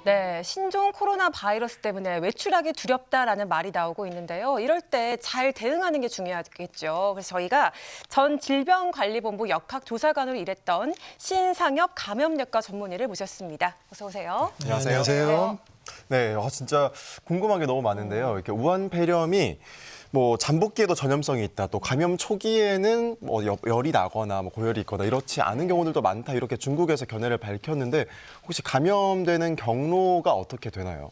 네, 신종 코로나 바이러스 때문에 외출하기 두렵다라는 말이 나오고 있는데요. 이럴 때 잘 대응하는 게 중요하겠죠. 그래서 저희가 전 질병관리본부 역학조사관으로 일했던 신상엽 감염내과 전문의를 모셨습니다. 어서 오세요. 네, 안녕하세요. 네, 진짜 궁금한 게 너무 많은데요. 이렇게 우한폐렴이 잠복기에도 전염성이 있다. 또 감염 초기에는 열이 나거나 고열이 있거나 이렇지 않은 경우들도 많다. 이렇게 중국에서 견해를 밝혔는데 혹시 감염되는 경로가 어떻게 되나요?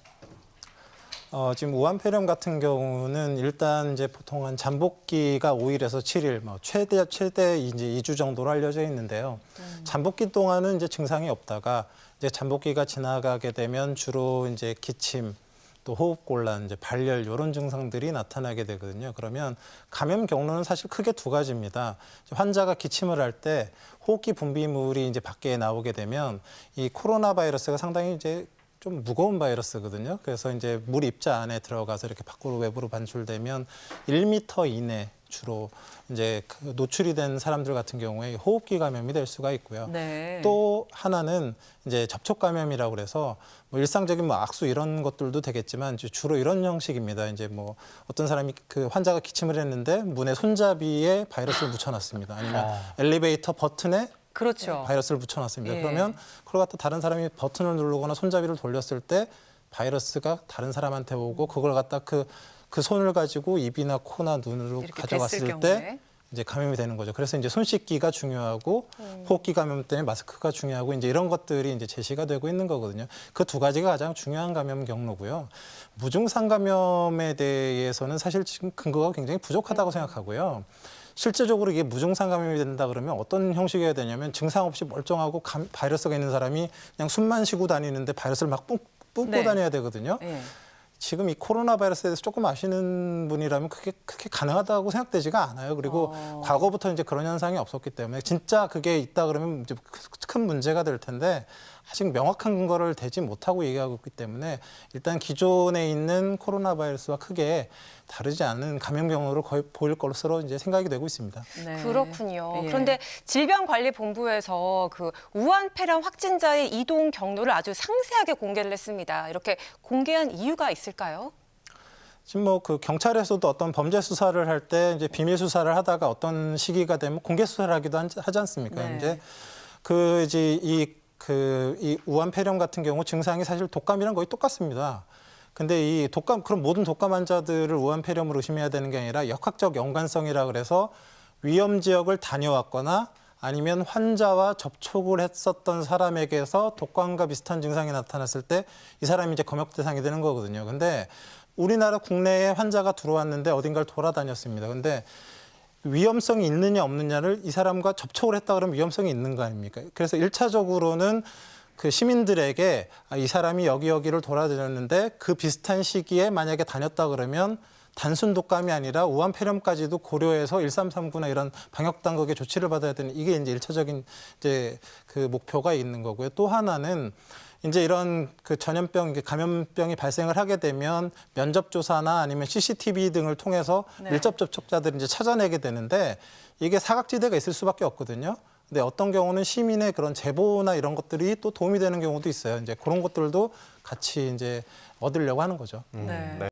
지금 우한폐렴 같은 경우는 일단 이제 보통 한 잠복기가 5일에서 7일, 최대 이제 2주 정도로 알려져 있는데요. 잠복기 동안은 이제 증상이 없다가 이제 잠복기가 지나가게 되면 주로 이제 기침, 또 호흡곤란, 이제 발열 이런 증상들이 나타나게 되거든요. 그러면 감염 경로는 사실 크게 두 가지입니다. 환자가 기침을 할 때 호흡기 분비물이 이제 밖에 나오게 되면 이 코로나 바이러스가 상당히 이제 좀 무거운 바이러스거든요. 그래서 이제 물 입자 안에 들어가서 이렇게 밖으로 외부로 반출되면 1m 이내 주로 이제 노출이 된 사람들 같은 경우에 호흡기 감염이 될 수가 있고요. 네. 또 하나는 이제 접촉 감염이라고 그래서 일상적인 악수 이런 것들도 되겠지만 주로 이런 형식입니다. 이제 어떤 사람이 그 환자가 기침을 했는데 문에 손잡이에 바이러스를 묻혀놨습니다. 아니면 엘리베이터 버튼에 그렇죠. 바이러스를 붙여놨습니다. 예. 그러면 그걸 갖다 다른 사람이 버튼을 누르거나 손잡이를 돌렸을 때 바이러스가 다른 사람한테 오고 그걸 갖다 그 손을 가지고 입이나 코나 눈으로 가져갔을 때 이제 감염이 되는 거죠. 그래서 이제 손 씻기가 중요하고 호흡기 감염 때문에 마스크가 중요하고 이제 이런 것들이 이제 제시가 되고 있는 거거든요. 그 두 가지가 가장 중요한 감염 경로고요. 무증상 감염에 대해서는 사실 지금 근거가 굉장히 부족하다고 생각하고요. 실제적으로 이게 무증상 감염이 된다 그러면 어떤 형식이어야 되냐면 증상 없이 멀쩡하고 바이러스가 있는 사람이 그냥 숨만 쉬고 다니는데 바이러스를 막 뿜고 다녀야 되거든요. 네. 지금 이 코로나 바이러스에 대해서 조금 아시는 분이라면 그게 가능하다고 생각되지가 않아요. 그리고 과거부터 이제 그런 현상이 없었기 때문에 진짜 그게 있다 그러면 이제 큰 문제가 될 텐데 아직 명확한 근거를 대지 못하고 얘기하고 있기 때문에 일단 기존에 있는 코로나 바이러스와 크게 다르지 않은 감염 경로로 거의 보일 것으로 이제 생각이 되고 있습니다. 네. 그렇군요. 그런데 질병관리본부에서 그 우한폐렴 확진자의 이동 경로를 아주 상세하게 공개를 했습니다. 이렇게 공개한 이유가 있을까요? 지금 그 경찰에서도 어떤 범죄 수사를 할 때 이제 비밀 수사를 하다가 어떤 시기가 되면 공개 수사를 하기도 하지 않습니까? 네. 이제 이 우한폐렴 같은 경우 증상이 사실 독감이랑 거의 똑같습니다. 근데 이 그럼 모든 독감 환자들을 우한폐렴으로 의심해야 되는 게 아니라 역학적 연관성이라 그래서 위험 지역을 다녀왔거나 아니면 환자와 접촉을 했었던 사람에게서 독감과 비슷한 증상이 나타났을 때 이 사람이 이제 검역 대상이 되는 거거든요. 근데 우리나라 국내에 환자가 들어왔는데 어딘가를 돌아다녔습니다. 근데 위험성이 있느냐 없느냐를 이 사람과 접촉을 했다 그러면 위험성이 있는 거 아닙니까? 그래서 1차적으로는 그 시민들에게 이 사람이 여기를 돌아다녔는데 그 비슷한 시기에 만약에 다녔다 그러면 단순 독감이 아니라 우한폐렴까지도 고려해서 1339나 이런 방역 당국의 조치를 받아야 되는 이게 이제 1차적인 이제 그 목표가 있는 거고요. 또 하나는 이제 이런 그 전염병, 감염병이 발생을 하게 되면 면접 조사나 아니면 CCTV 등을 통해서 밀접 접촉자들을 이제 찾아내게 되는데 이게 사각지대가 있을 수밖에 없거든요. 근데 어떤 경우는 시민의 그런 제보나 이런 것들이 또 도움이 되는 경우도 있어요. 이제 그런 것들도 같이 이제 얻으려고 하는 거죠. 네.